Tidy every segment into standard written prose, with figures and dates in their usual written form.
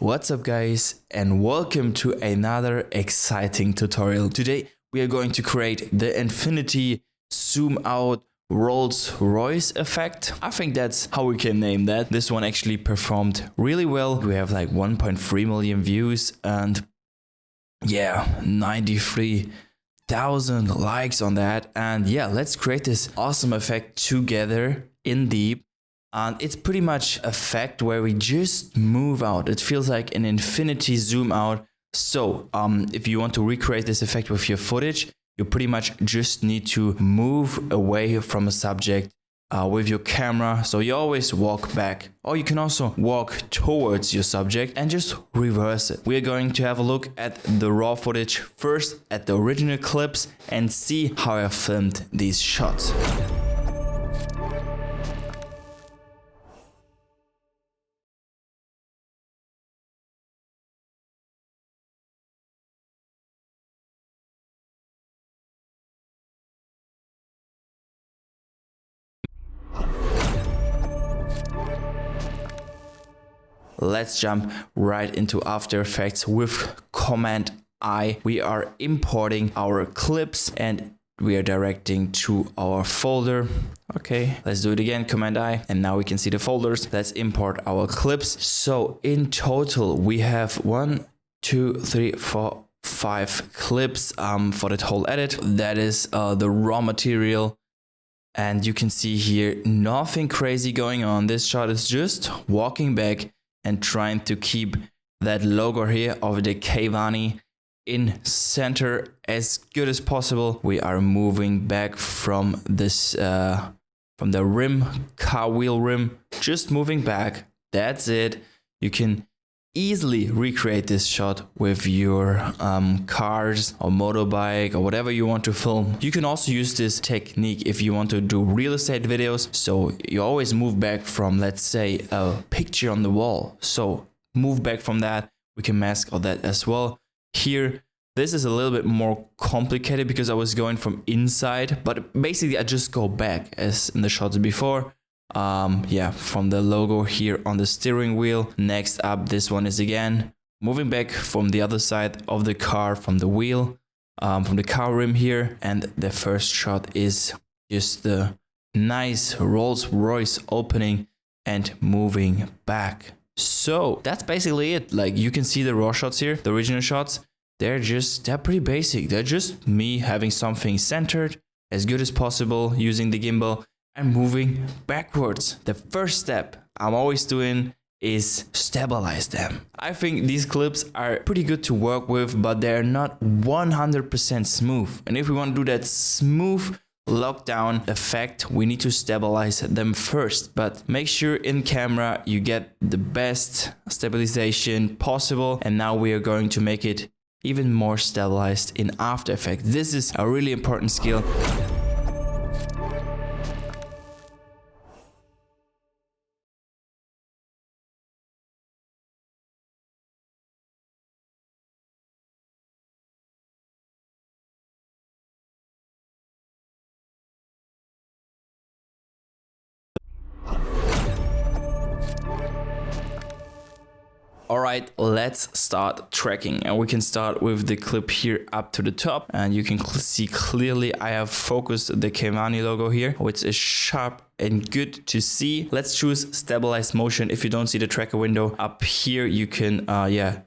What's up guys, and welcome to another exciting tutorial. Today we are going to create the infinity zoom out Rolls-Royce effect. I think that's how we can name that. This one actually performed really well. We have like 1.3 million views and 93,000 likes on that. And let's create this awesome effect together in Deep. And it's pretty much effect where we just move out. It feels like an infinity zoom out. So if you want to recreate this effect with your footage, you pretty much just need to move away from a subject with your camera. So you always walk back, or you can also walk towards your subject and just reverse it. We're going to have a look at the raw footage first, at the original clips, and see how I filmed these shots. Let's jump right into After Effects with Command I. We are importing our clips and we are directing to our folder. Okay, let's do it again, Command I, and now we can see the folders. Let's import our clips. So in total, we have 1, 2, 3, 4, 5 clips for that whole edit. That is the raw material. And you can see here, nothing crazy going on. This shot is just walking back and trying to keep that logo here of the Keivani in center as good as possible. We are moving back from this, from the rim, car wheel rim, just moving back. That's it. You can easily recreate this shot with your cars or motorbike or whatever you want to film. You can also use this technique if you want to do real estate videos. So you always move back from, let's say, a picture on the wall. So move back from that. We can mask all that as well. Here, this is a little bit more complicated because I was going from inside, but basically I just go back as in the shots before. From the logo here on the steering wheel. Next up, this one is again moving back from the other side of the car, from the wheel, from the car rim here. And the first shot is just the nice Rolls-Royce opening and moving back. So that's basically it. Like, you can see the raw shots here, the original shots. They're pretty basic. They're just me having something centered as good as possible using the gimbal and moving backwards. The first step I'm always doing is stabilize them. I think these clips are pretty good to work with, but they're not 100% smooth. And if we want to do that smooth lockdown effect, we need to stabilize them first. But make sure in camera you get the best stabilization possible. And now we are going to make it even more stabilized in After Effects. This is a really important skill. Alright, let's start tracking, and we can start with the clip here up to the top, and you can see clearly I have focused the Keivani logo here, which is sharp and good to see. Let's choose stabilized motion. If you don't see the tracker window up here, you can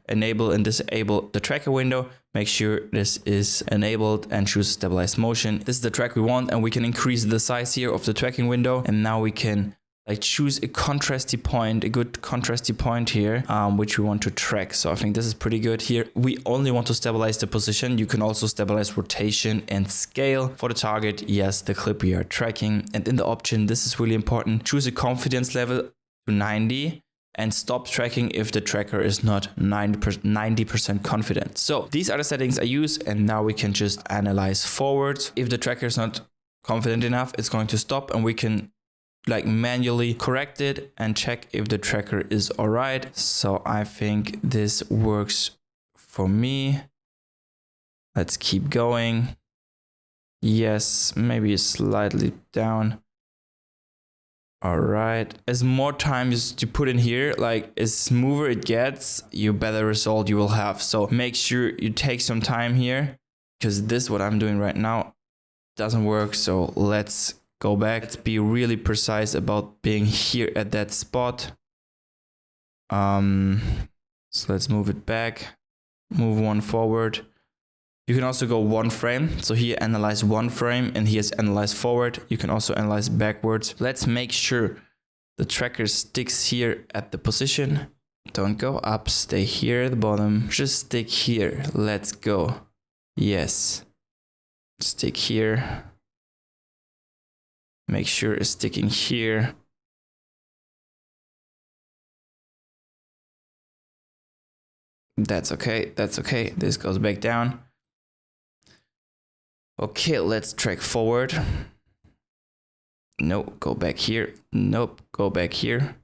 enable and disable the tracker window. Make sure this is enabled and choose stabilized motion. This is the track we want, and we can increase the size here of the tracking window, and now we can choose a contrasty point, a good contrasty point here, which we want to track. So I think this is pretty good here. We only want to stabilize the position. You can also stabilize rotation and scale for the target. Yes, the clip we are tracking. And in the option, this is really important. Choose a confidence level to 90 and stop tracking if the tracker is not 90% confident. So these are the settings I use. And now we can just analyze forward. If the tracker is not confident enough, it's going to stop, and we can manually correct it and check if the tracker is all right. So I think this works for me. Let's keep going. Yes, maybe slightly down. All right. As more times you put in here, like as smoother it gets, you better result you will have. So make sure you take some time here, because this, what I'm doing right now, doesn't work. So let's go back. Let's be really precise about being here at that spot. So let's move it back, move one forward. You can also go one frame. So here analyze one frame and here's analyze forward. You can also analyze backwards. Let's make sure the tracker sticks here at the position. Don't go up, stay here at the bottom. Just stick here. Let's go. Yes. Stick here. Make sure it's sticking here. That's okay. That's okay. This goes back down. Okay, let's track forward. Nope, go back here. Nope, go back here.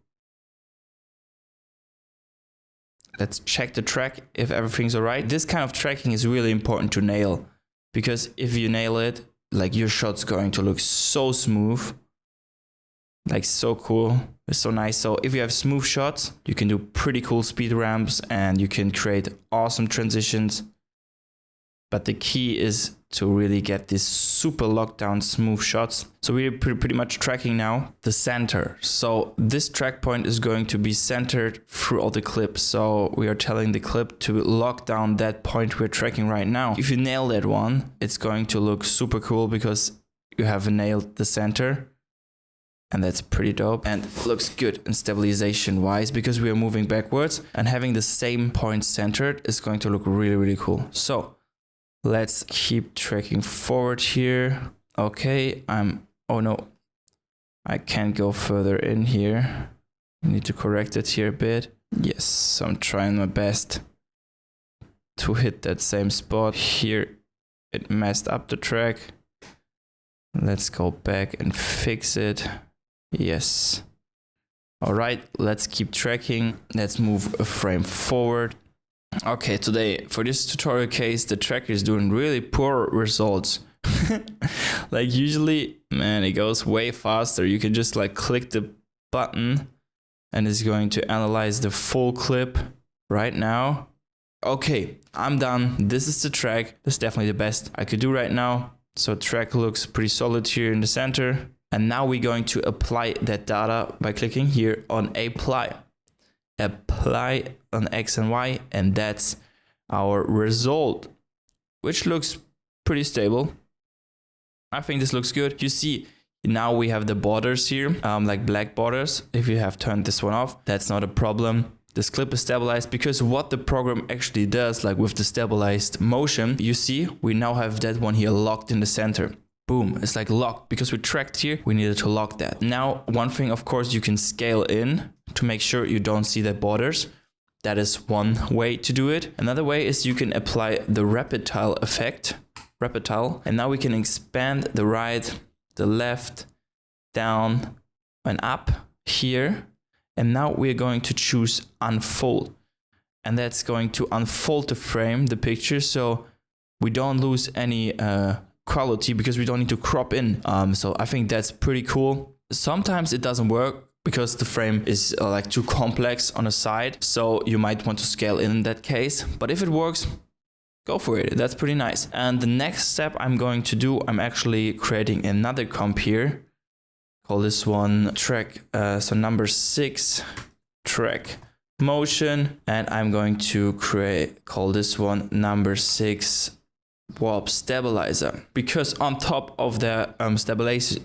Let's check the track if everything's all right. This kind of tracking is really important to nail, because if you nail it, like your shot's going to look so smooth, like so cool. It's so nice. So if you have smooth shots, you can do pretty cool speed ramps and you can create awesome transitions. But the key is to really get these super lockdown smooth shots. So we're pretty much tracking now the center. So this track point is going to be centered throughout the clip. So we are telling the clip to lock down that point we're tracking right now. If you nail that one, it's going to look super cool because you have nailed the center. And that's pretty dope and looks good in stabilization wise, because we are moving backwards, and having the same point centered is going to look really, really cool. So let's keep tracking forward here. Okay, oh no, I can't go further in here. I need to correct it here a bit. Yes, so I'm trying my best to hit that same spot. Here it messed up the track. Let's go back and fix it. Yes. All right, let's keep tracking. Let's move a frame forward. Okay, today for this tutorial case, the tracker is doing really poor results. Like usually, man, it goes way faster. You can just like click the button and it's going to analyze the full clip right now. Okay, I'm done. This is the track. That's definitely the best I could do right now. So track looks pretty solid here in the center. And now we're going to apply that data by clicking here on apply. Apply on X and Y, and that's our result, which looks pretty stable. I think this looks good. You see, now we have the borders here, like black borders. If you have turned this one off, that's not a problem. This clip is stabilized, because what the program actually does, like with the stabilized motion, you see, we now have that one here locked in the center. Boom, it's like locked, because we tracked here, we needed to lock that. Now, one thing, of course, you can scale in to make sure you don't see the borders. That is one way to do it. Another way is you can apply the rapid tile effect, and now we can expand the right, the left, down and up here. And now we're going to choose unfold, and that's going to unfold the frame, the picture, so we don't lose any quality, because we don't need to crop in. So I think that's pretty cool. Sometimes it doesn't work because the frame is like too complex on the side, so you might want to scale in that case. But if it works, go for it. That's pretty nice. And the next step I'm going to do, I'm actually creating another comp here. Call this one track, so number 6, track motion, and I'm going to call this one number 6 warp stabilizer, because on top of the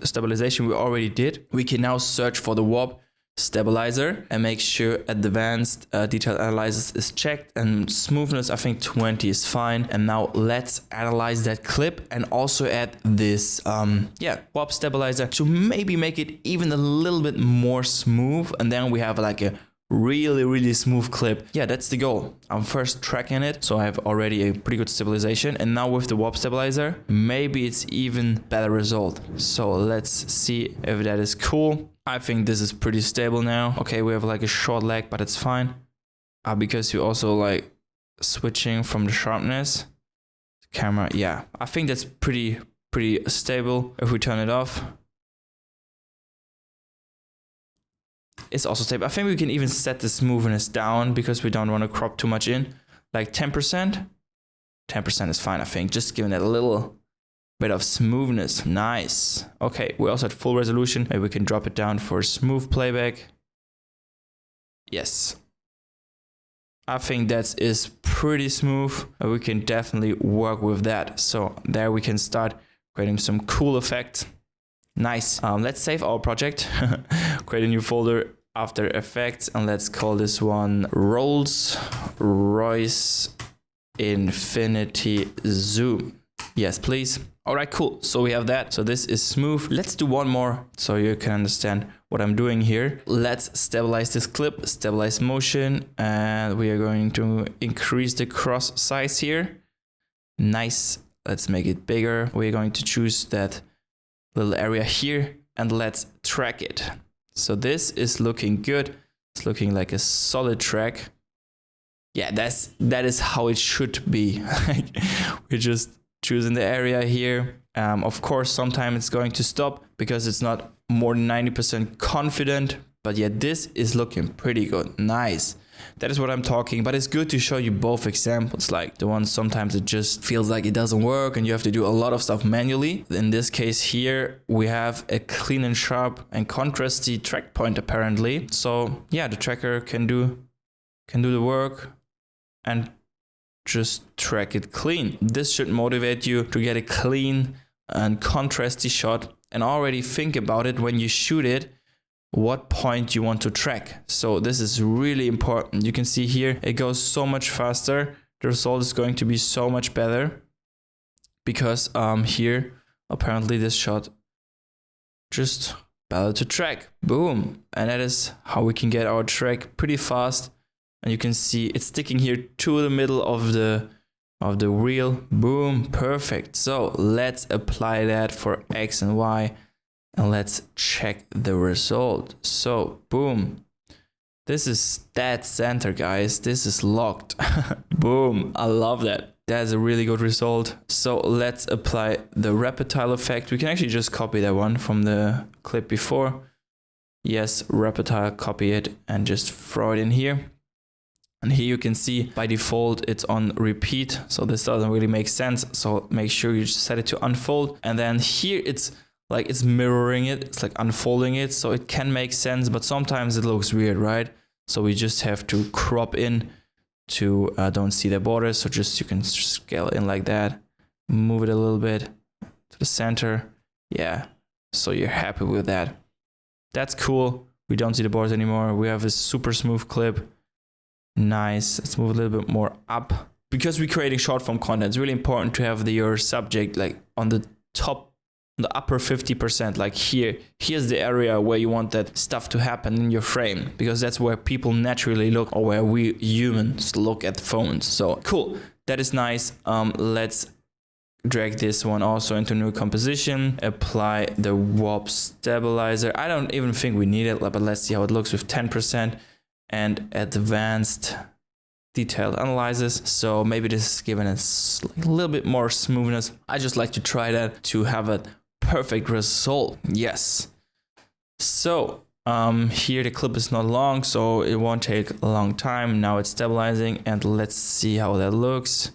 stabilization we already did, we can now search for the warp stabilizer and make sure advanced detail analysis is checked, and smoothness, I think 20 is fine. And now let's analyze that clip and also add this warp stabilizer to maybe make it even a little bit more smooth, and then we have like a really smooth clip. Yeah, that's the goal. I'm first tracking it, so I have already a pretty good stabilization, and now with the warp stabilizer, maybe it's even better result. So let's see if that is cool. I think this is pretty stable now. Okay, we have like a short lag, but it's fine. Because you also like switching from the sharpness camera. Yeah, I think that's pretty stable. If we turn it off, is also stable. I think we can even set the smoothness down because we don't want to crop too much in. Like 10%. 10% is fine, I think. Just giving it a little bit of smoothness. Nice. Okay, we also had full resolution. Maybe we can drop it down for smooth playback. Yes. I think that is pretty smooth. We can definitely work with that. So there we can start creating some cool effects. Nice. Let's save our project. Create a new folder, After Effects, and let's call this one Rolls-Royce Infinity Zoom. Yes, please. All right, cool. So we have that. So this is smooth. Let's do one more so you can understand what I'm doing here. Let's stabilize this clip, stabilize motion, and we are going to increase the cross size here. Nice. Let's make it bigger. We're going to choose that little area here and let's track it. So this is looking good. It's looking like a solid track. Yeah, that is how it should be. We're just choosing the area here. Of course, sometimes it's going to stop because it's not more than 90% confident. But yeah, this is looking pretty good. Nice. That is what I'm talking. But it's good to show you both examples. Like the one sometimes it just feels like it doesn't work and you have to do a lot of stuff manually. In this case here, we have a clean and sharp and contrasty track point apparently. So yeah, the tracker can do the work and just track it clean. This should motivate you to get a clean and contrasty shot and already think about it when you shoot it, what point you want to track. So this is really important. You can see here, it goes so much faster. The result is going to be so much better because here, apparently this shot just better to track. Boom. And that is how we can get our track pretty fast. And you can see it's sticking here to the middle of the reel. Boom, perfect. So let's apply that for X and Y and let's check the result. So boom, this is dead center, guys. This is locked. Boom, I love that. That's a really good result. So let's apply the Reptile effect. We can actually just copy that one from the clip before. Yes, Reptile, copy it and just throw it in here. And here you can see by default it's on repeat, so this doesn't really make sense. So make sure you set it to unfold. And then here it's like it's mirroring it, it's like unfolding it, so it can make sense, but sometimes it looks weird, right? So we just have to crop in to don't see the borders. So just you can scale in like that, move it a little bit to the center. Yeah, so you're happy with that. That's cool. We don't see the borders anymore. We have a super smooth clip. Nice. Let's move a little bit more up. Because we're creating short form content, it's really important to have your subject like on the top, the upper 50%, like here. Here's the area where you want that stuff to happen in your frame, because that's where people naturally look, or where we humans look at phones. So cool. That is nice. Let's drag this one also into new composition. Apply the warp stabilizer. I don't even think we need it, but let's see how it looks with 10%. And advanced detailed analysis. So maybe this is giving us a little bit more smoothness. I just like to try that to have a perfect result. Yes. So here the clip is not long, so it won't take a long time. Now it's stabilizing and let's see how that looks.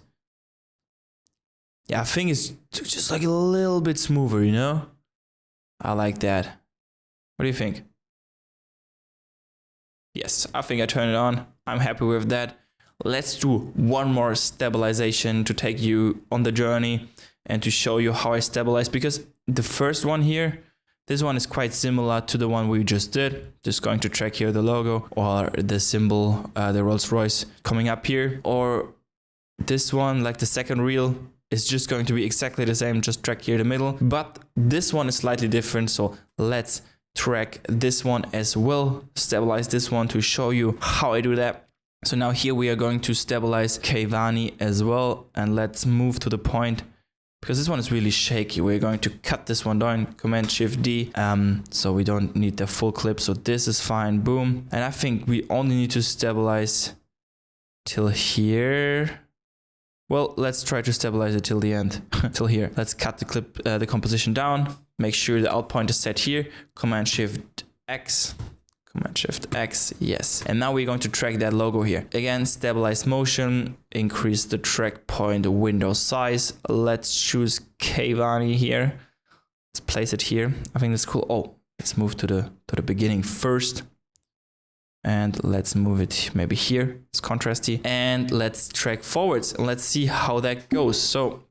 Yeah, I think it's just like a little bit smoother, you know? I like that. What do you think? Yes, I think I turned it on. I'm happy with that. Let's do one more stabilization to take you on the journey and to show you how I stabilize, because the first one here, this one is quite similar to the one we just did. Just going to track here the logo or the symbol, the Rolls-Royce coming up here, or this one, like the second reel, is just going to be exactly the same, just track here the middle. But this one is slightly different, so let's track this one as well, stabilize this one to show you how I do that. So now here we are going to stabilize Keivani as well, and let's move to the point, because this one is really shaky. We're going to cut this one down, Command-Shift-D, so we don't need the full clip, so this is fine, boom. And I think we only need to stabilize till here. Well, let's try to stabilize it till the end, till here. Let's cut the clip, the composition down. Make sure the out point is set here. Command-Shift-X, Command Shift X, yes. And now we're going to track that logo here. Again, stabilize motion, increase the track point window size. Let's choose Kavani here. Let's place it here. I think that's cool. Oh, let's move to the beginning first. And let's move it maybe here. It's contrasty. And let's track forwards and let's see how that goes. So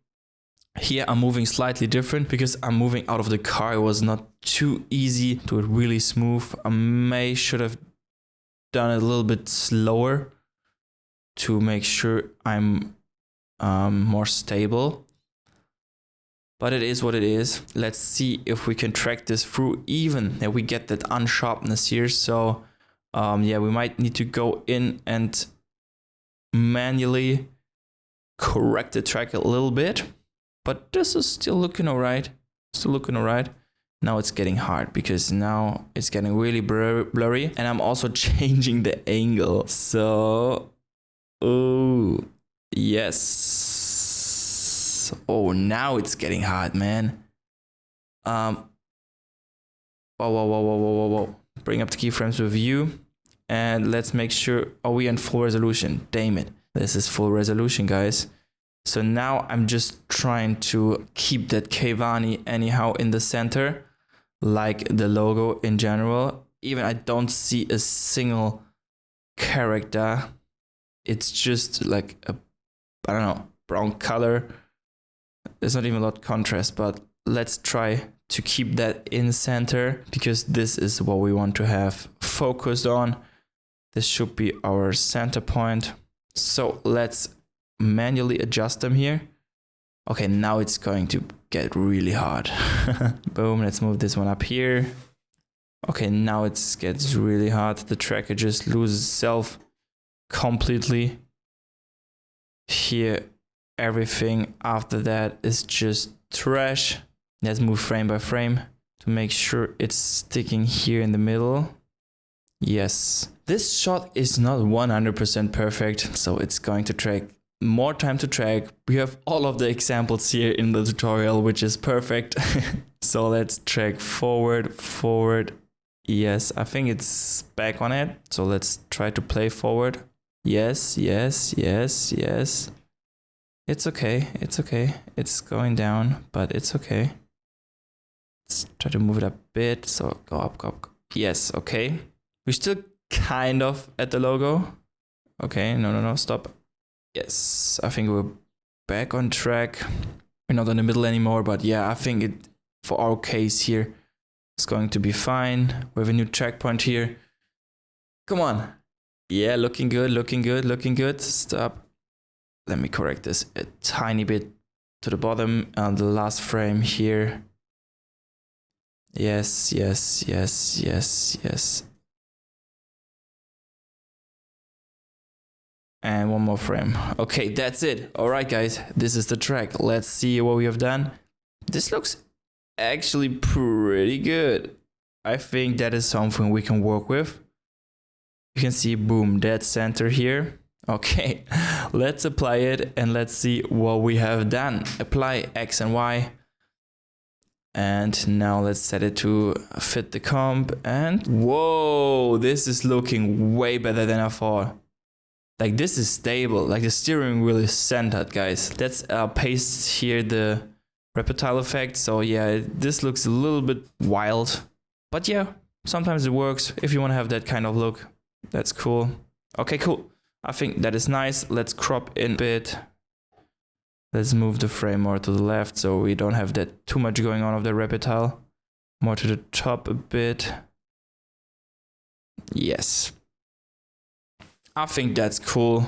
here I'm moving slightly different because I'm moving out of the car. It was not too easy to do it really smooth. I should have done it a little bit slower to make sure I'm more stable. But it is what it is. Let's see if we can track this through even that we get that unsharpness here. So yeah, we might need to go in and manually correct the track a little bit. But this is still looking alright. Still looking alright. Now it's getting hard because now it's getting really blurry. And I'm also changing the angle. So, oh, yes. Oh, now it's getting hard, man. Whoa. Bring up the keyframes with view. And let's make sure, are we in full resolution? Damn it. This is full resolution, guys. So now I'm just trying to keep that Kavani anyhow in the center, like the logo in general. Even I don't see a single character. It's just like a, I don't know, brown color. There's not even a lot of contrast, but let's try to keep that in center because this is what we want to have focused on. This should be our center point. So let's manually adjust them here. Okay, now it's going to get really hard. Boom, let's move this one up here. Okay, now it gets really hard. The tracker just loses itself completely. Here, everything after that is just trash. Let's move frame by frame to make sure it's sticking here in the middle. Yes. This shot is not 100% perfect, so it's going to take more time to track. We have all of the examples here in the tutorial, which is perfect. So let's track forward. Yes, I think it's back on it. So let's try to play forward. Yes. It's okay. It's going down, but it's okay. Let's try to move it a bit. So go up. Yes, okay. We're still kind of at the logo. Okay, no, stop. Yes, I think we're back on track. We're not in the middle anymore, but yeah, I think it, for our case here, it's going to be fine. We have a new checkpoint here. Come on. Yeah, looking good. Stop. Let me correct this a tiny bit to the bottom on the last frame here. Yes. And one more frame. Okay, that's it. All right, guys, this is the track. Let's see what we have done. This looks actually pretty good. I think that is something we can work with. You can see, boom, dead center here. Okay, let's apply it and let's see what we have done. Apply X and Y. And now let's set it to fit the comp. And whoa, this is looking way better than I thought. Like, this is stable. Like, the steering wheel is centered, guys. Let's paste here the reptile effect. So yeah, this looks a little bit wild. But yeah, sometimes it works. If you want to have that kind of look, that's cool. Okay, cool. I think that is nice. Let's crop in a bit. Let's move the frame more to the left so we don't have that too much going on of the reptile. More to the top a bit. Yes. I think that's cool.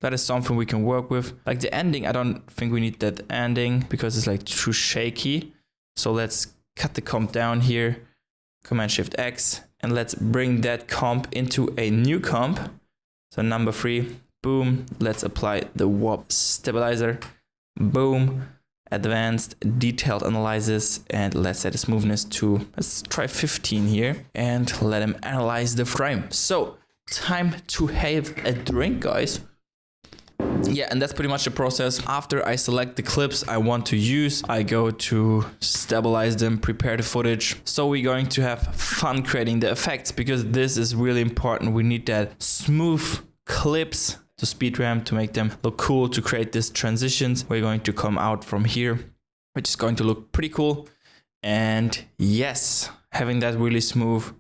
That is something we can work with. Like the ending, I don't think we need that ending because it's like too shaky. So let's cut the comp down here. Command Shift X. And let's bring that comp into a new comp. So number 3, boom. Let's apply the warp stabilizer. Boom. Advanced detailed analysis. And let's set the smoothness to, let's try 15 here. And let him analyze the frame. So time to have a drink, guys. Yeah, and that's pretty much the process. After I select the clips I want to use, I go to stabilize them, prepare the footage. So we're going to have fun creating the effects, because this is really important. We need that smooth clips to speed ramp to make them look cool, to create these transitions. We're going to come out from here, which is going to look pretty cool. And yes, having that really smooth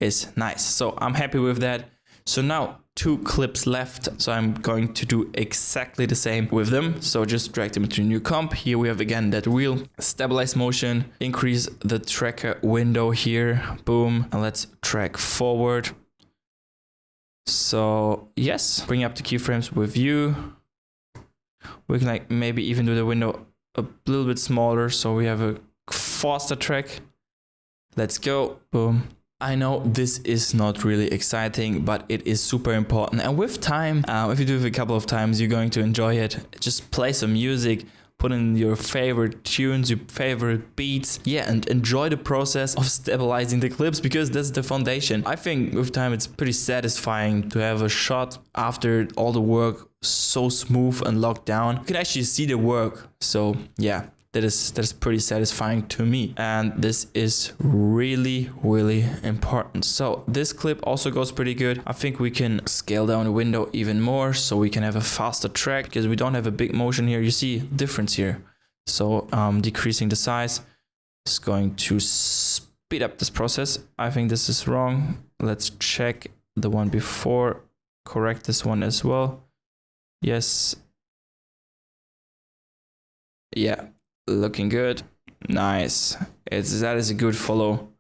is nice. So I'm happy with that. So now 2 clips left. So I'm going to do exactly the same with them. So just drag them into a new comp. Here we have again that wheel, stabilize motion, increase the tracker window here. Boom. And let's track forward. So yes, bring up the keyframes with view. We can like maybe even do the window a little bit smaller, so we have a faster track. Let's go. Boom. I know this is not really exciting, but it is super important. And with time, if you do it a couple of times, you're going to enjoy it. Just play some music, put in your favorite tunes, your favorite beats. Yeah, and enjoy the process of stabilizing the clips, because that's the foundation. I think with time, it's pretty satisfying to have a shot after all the work so smooth and locked down. You can actually see the work. So yeah. That is pretty satisfying to me, and this is really important. So this clip also goes pretty good. I think we can scale down the window even more so we can have a faster track, because we don't have a big motion here. You see difference here. So decreasing the size is going to speed up this process. I think this is wrong. Let's check the one before, correct this one as well. Yes. Yeah. Looking good. Nice. That is a good follow.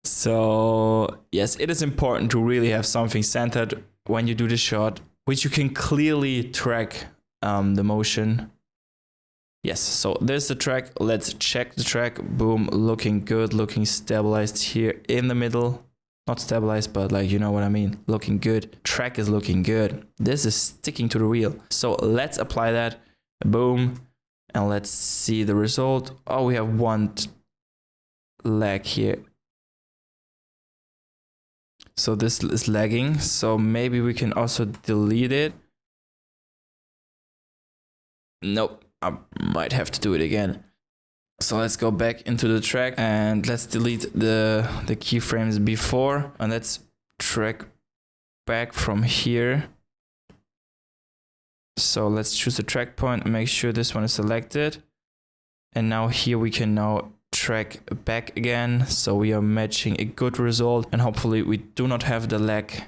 So yes, it is important to really have something centered when you do the shot, which you can clearly track the motion. Yes, so there's the track. Let's check the track. Boom, looking good, looking stabilized here in the middle. Not stabilized, but like, you know what I mean. Looking good. Track is looking good. This is sticking to the wheel. So let's apply that. Boom. And let's see the result. Oh, we have one lag here. So this is lagging. So maybe we can also delete it. Nope, I might have to do it again. So let's go back into the track and let's delete the keyframes before. And let's track back from here. So let's choose a track point and make sure this one is selected. And now here we can now track back again. So we are matching a good result, and hopefully we do not have the lag.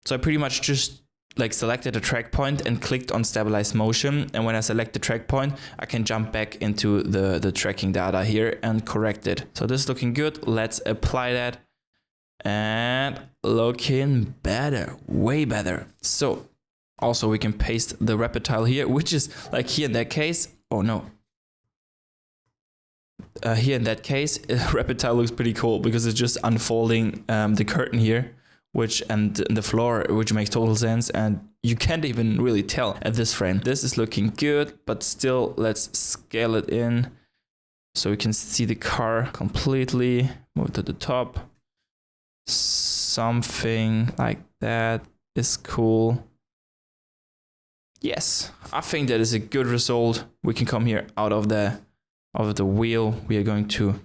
So I pretty much just like selected a track point and clicked on stabilize motion. And when I select the track point, I can jump back into the tracking data here and correct it. So this is looking good. Let's apply that, and looking better, way better. So also, we can paste the rapid tile here, which is like here in that case. Oh no. Here in that case, rapid tile looks pretty cool because it's just unfolding the curtain here, and the floor, which makes total sense. And you can't even really tell at this frame. This is looking good, but still, let's scale it in so we can see the car completely. Move to the top. Something like that is cool. Yes, I think that is a good result. We can come here out of the wheel. We are going to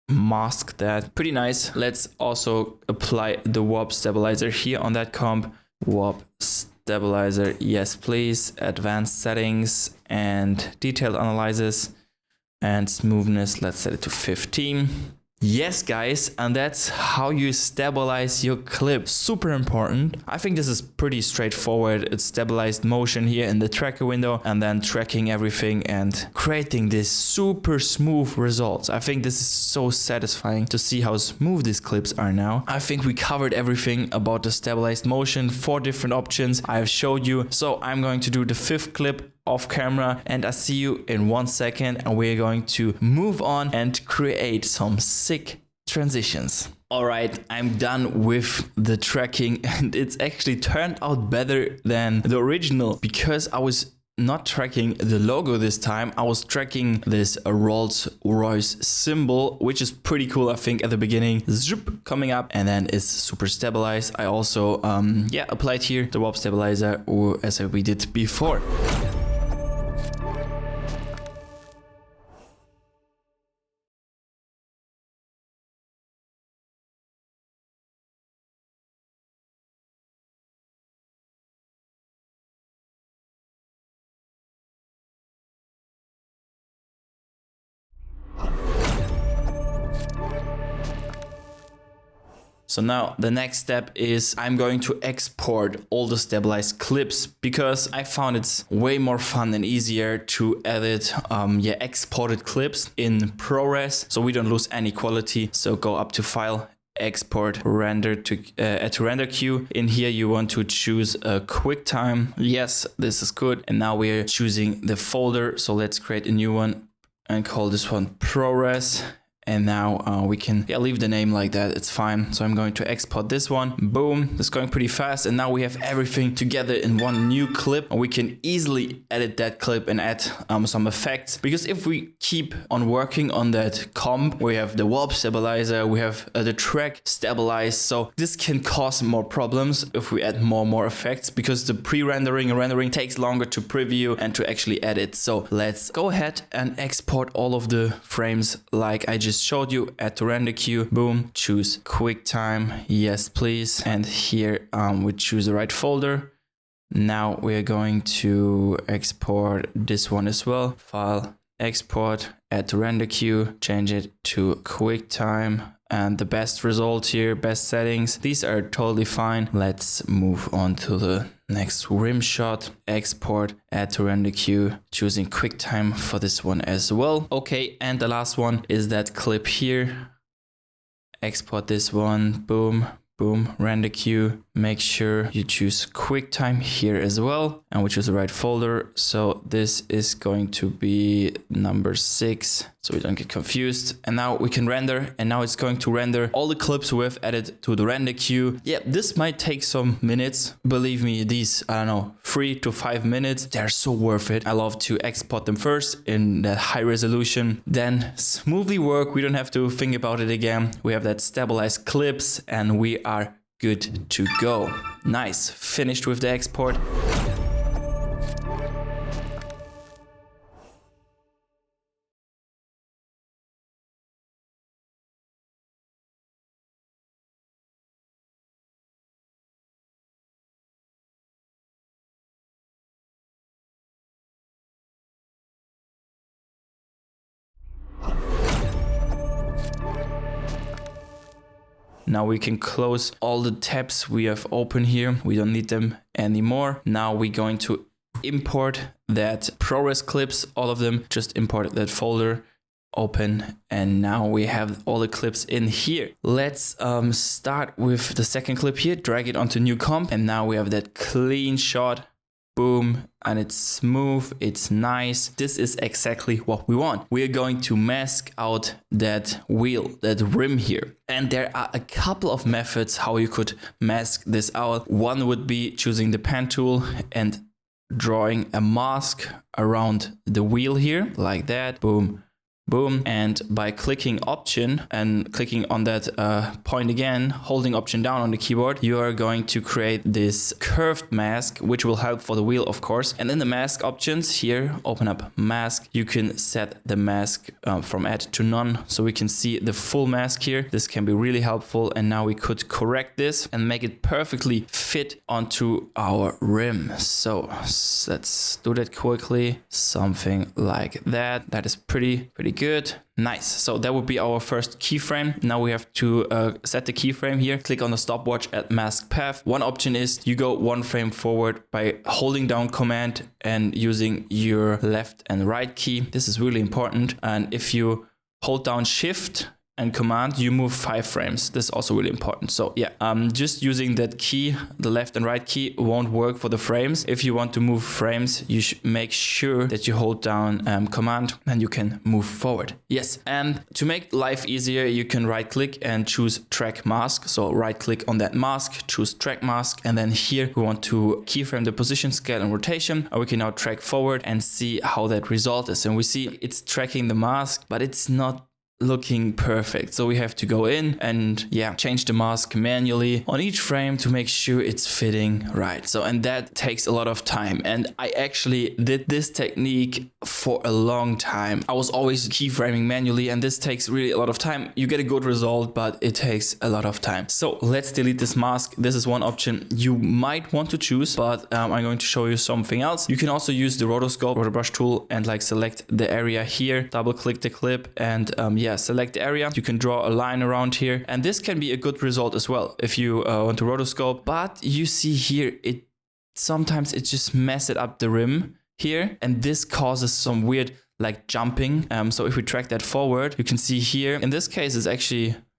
mask that. Pretty nice. Let's also apply the warp stabilizer here on that comp. Warp stabilizer, yes please. Advanced settings and detailed analysis and smoothness. Let's set it to 15. Yes guys, and that's how you stabilize your clip. Super important. I think this is pretty straightforward. It's stabilized motion here in the tracker window, and then tracking everything and creating this super smooth results. I think this is so satisfying to see how smooth these clips are now. I think we covered everything about the stabilized motion, 4 different options I have showed you. So I'm going to do the 5th clip off camera, and I see you in 1 second, and we're going to move on and create some sick transitions. All right, I'm done with the tracking, and it's actually turned out better than the original, because I was not tracking the logo this time. I was tracking this Rolls-Royce symbol, which is pretty cool. I think at the beginning, zoop, coming up, and then it's super stabilized. I also applied here the warp stabilizer as we did before. So now the next step is I'm going to export all the stabilized clips because I found it's way more fun and easier to edit exported clips in ProRes so we don't lose any quality. So go up to File, Export, Render to add to render queue. In here you want to choose a QuickTime. Yes, this is good. And now we're choosing the folder. So let's create a new one and call this one ProRes. And now we can leave the name like that. It's fine. So I'm going to export this one. Boom. It's going pretty fast. And now we have everything together in one new clip. And we can easily edit that clip and add some effects. Because if we keep on working on that comp, we have the warp stabilizer, we have the track stabilized. So this can cause more problems if we add more effects because the pre-rendering and rendering takes longer to preview and to actually edit. So let's go ahead and export all of the frames like I just showed you. Add to render queue. Boom. Choose QuickTime. Yes, please. And here we choose the right folder. Now we're going to export this one as well. File, export, add to render queue, change it to QuickTime. And the best result here, best settings, these are totally fine. Let's move on to the next rim shot. Export, add to render queue, choosing QuickTime for this one as well. Okay, and the last one is that clip here. Export this one, boom, boom, render queue. Make sure you choose QuickTime here as well, and we choose the right folder. So this is going to be number 6, so we don't get confused. And now we can render, and now it's going to render all the clips we have added to the render queue. Yeah, this might take some minutes. Believe me, these, 3 to 5 minutes, they're so worth it. I love to export them first in that high resolution, then smoothly work. We don't have to think about it again. We have that stabilized clips, and we are good to go. Nice. Finished with the export. Now we can close all the tabs we have open here. We don't need them anymore. Now we're going to import that ProRes clips, all of them. Just import that folder, open, and now we have all the clips in here. Let's start with the second clip here, drag it onto new comp, and now we have that clean shot. Boom, and it's smooth, it's nice. This is exactly what we want. We are going to mask out that wheel, that rim here. And there are a couple of methods how you could mask this out. One would be choosing the pen tool and drawing a mask around the wheel here, like that. Boom, boom. And by clicking Option and clicking on that point again, holding Option down on the keyboard, you are going to create this curved mask, which will help for the wheel, of course. And in the mask options here, open up mask. You can set the mask from add to none, so we can see the full mask here. This can be really helpful. And now we could correct this and make it perfectly fit onto our rim. So let's do that quickly. Something like that. That is pretty good. Nice. So that would be our first keyframe. Now we have to set the keyframe here. Click on the stopwatch at mask path. One option is you go one frame forward by holding down Command and using your left and right key. This is really important. And if you hold down Shift and Command, you move 5 frames. This is also really important. So yeah, just using that key, the left and right key, won't work for the frames. If you want to move frames, you should make sure that you hold down Command and you can move forward. Yes, and to make life easier, you can right click and choose track mask. So right click on that mask, choose track mask, and then here we want to keyframe the position, scale and rotation. And we can now track forward and see how that result is. And we see it's tracking the mask, but it's not looking perfect. So we have to go in and yeah, change the mask manually on each frame to make sure it's fitting right. So, and that takes a lot of time. And I actually did this technique for a long time. I was always keyframing manually, and this takes really a lot of time. You get a good result, but it takes a lot of time. So let's delete this mask. This is one option you might want to choose, but I'm going to show you something else. You can also use the rotoscope or the brush tool and like select the area here, double click the clip, and select the area. You can draw a line around here, and this can be a good result as well if you want to rotoscope. But you see here, sometimes it just messes up the rim here, and this causes some weird like jumping. So if we track that forward, you can see here, in this case,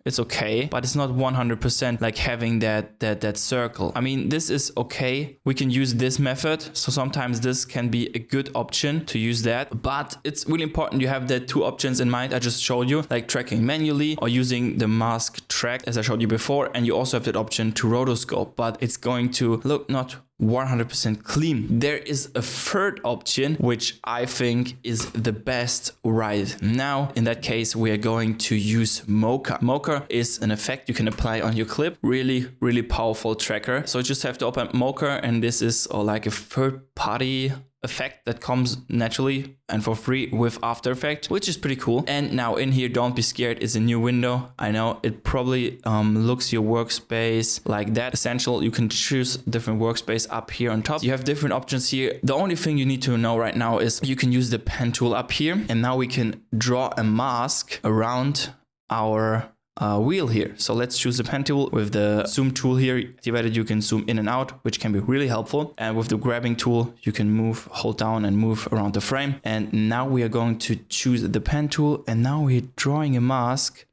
it's okay, but it's not 100% like having that circle. I mean, this is okay. We can use this method. So sometimes this can be a good option to use that, but it's really important you have the 2 options in mind I just showed you, like tracking manually or using the mask track as I showed you before. And you also have that option to rotoscope, but it's going to look not 100% clean. There is a third option, which I think is the best right now. In that case, we are going to use Mocha. Mocha is an effect you can apply on your clip. Really, really powerful tracker. So you just have to open Mocha, and this is like a third-party effect that comes naturally and for free with After Effects, which is pretty cool. And now in here, don't be scared, it's a new window. I know it probably looks your workspace like that. Essential, you can choose different workspace up here on top. You have different options here. The only thing you need to know right now is you can use the pen tool up here, and now we can draw a mask around our wheel here. So let's choose the pen tool. With the zoom tool here activated, you can zoom in and out, which can be really helpful. And with the grabbing tool, you can hold down and move around the frame. And now we are going to choose the pen tool, and now we're drawing a mask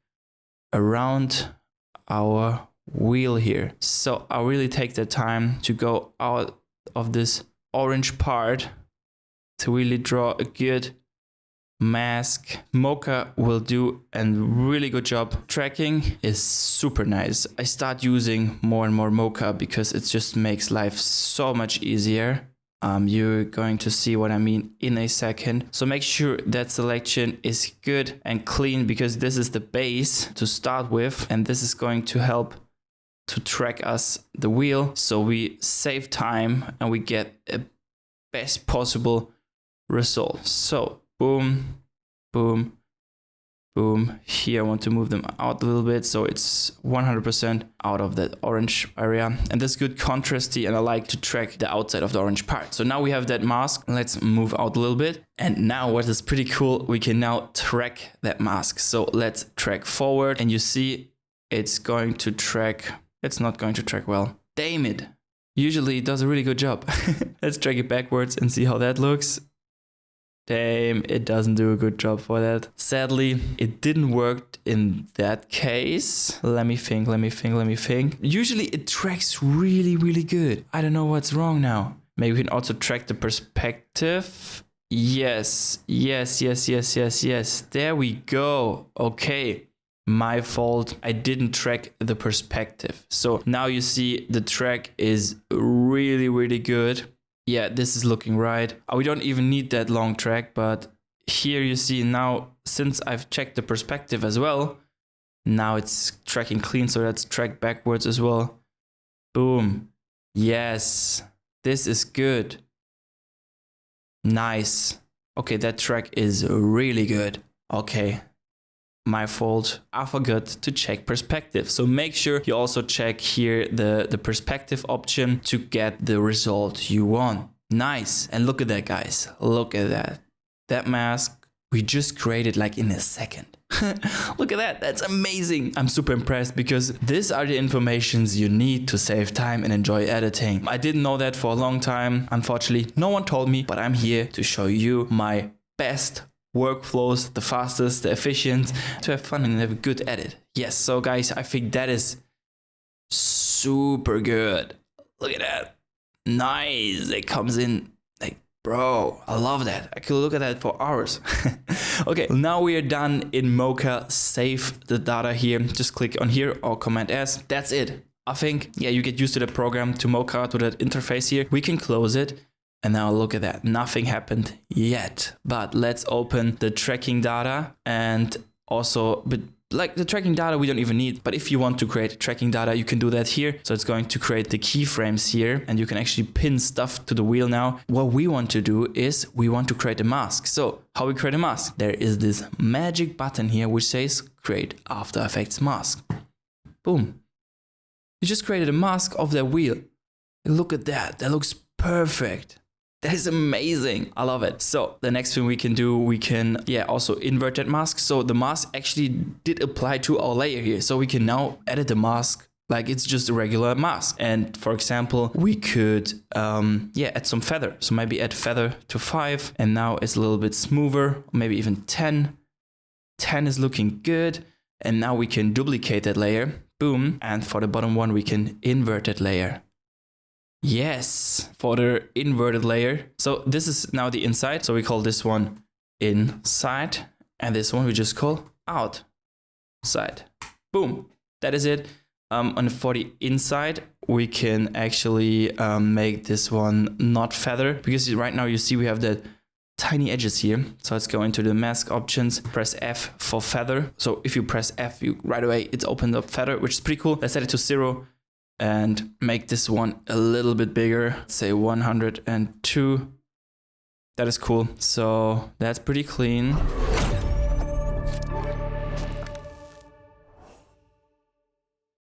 around our wheel here. So I'll really take the time to go out of this orange part to really draw a good mask. Mocha will do a really good job. Tracking is super nice. I start using more and more Mocha because it just makes life so much easier. You're going to see what I mean in a second. So make sure that selection is good and clean, because this is the base to start with, and this is going to help to track us the wheel, so we save time and we get a best possible result. So boom, boom, boom. Here I want to move them out a little bit so it's 100% out of that orange area. And that's good contrasty, and I like to track the outside of the orange part. So now we have that mask. Let's move out a little bit. And now what is pretty cool, we can now track that mask. So let's track forward, and you see it's going to track. It's not going to track well. Damn it. Usually it does a really good job. Let's drag it backwards and see how that looks. Damn, it doesn't do a good job for that. Sadly, it didn't work in that case. Let me think. Usually it tracks really, really good. I don't know what's wrong now. Maybe we can also track the perspective. Yes. There we go. Okay. My fault. I didn't track the perspective. So now you see the track is really, really good. Yeah, this is looking right. We don't even need that long track, but here you see now, since I've checked the perspective as well, now it's tracking clean, so let's track backwards as well. Boom. Yes, this is good. Nice. Okay, that track is really good. Okay. My fault. I forgot to check perspective. So make sure you also check here the perspective option to get the result you want. Nice. And look at that, guys. Look at that. That mask we just created like in a second. Look at that. That's amazing. I'm super impressed, because these are the informations you need to save time and enjoy editing. I didn't know that for a long time. Unfortunately, no one told me, but I'm here to show you my best workflows, the fastest, the efficient, to have fun and have a good edit. Yes, so guys, I think that is super good. Look at that. Nice. It comes in like, bro, I love that. I could look at that for hours. Okay, now we are done in Mocha. Save the data here. Just click on here or Command S. That's it. I think, yeah, you get used to the program, to Mocha, to that interface here. We can close it. And now look at that. Nothing happened yet. But let's open the tracking data and also, but like the tracking data we don't even need. But if you want to create tracking data, you can do that here. So it's going to create the keyframes here and you can actually pin stuff to the wheel now. What we want to do is we want to create a mask. So how we create a mask? There is this magic button here which says create After Effects mask. Boom. You just created a mask of that wheel. Look at that. That looks perfect. That is amazing. I love it. So the next thing we can do, we can, also invert that mask. So the mask actually did apply to our layer here. So we can now edit the mask like it's just a regular mask. And for example, we could, add some feather. So maybe add feather to 5. And now it's a little bit smoother, maybe even 10. 10 is looking good. And now we can duplicate that layer. Boom. And for the bottom one, we can invert that layer. Yes, for the inverted layer. So this is now the inside. So we call this one inside and this one we just call outside. Boom, that is it. And for the inside, we can actually make this one not feather because right now you see we have the tiny edges here. So let's go into the mask options, press F for feather. So if you press F, right away it's opened up feather, which is pretty cool. Let's set it to 0. And make this one a little bit bigger, say 102. That is cool. So that's pretty clean.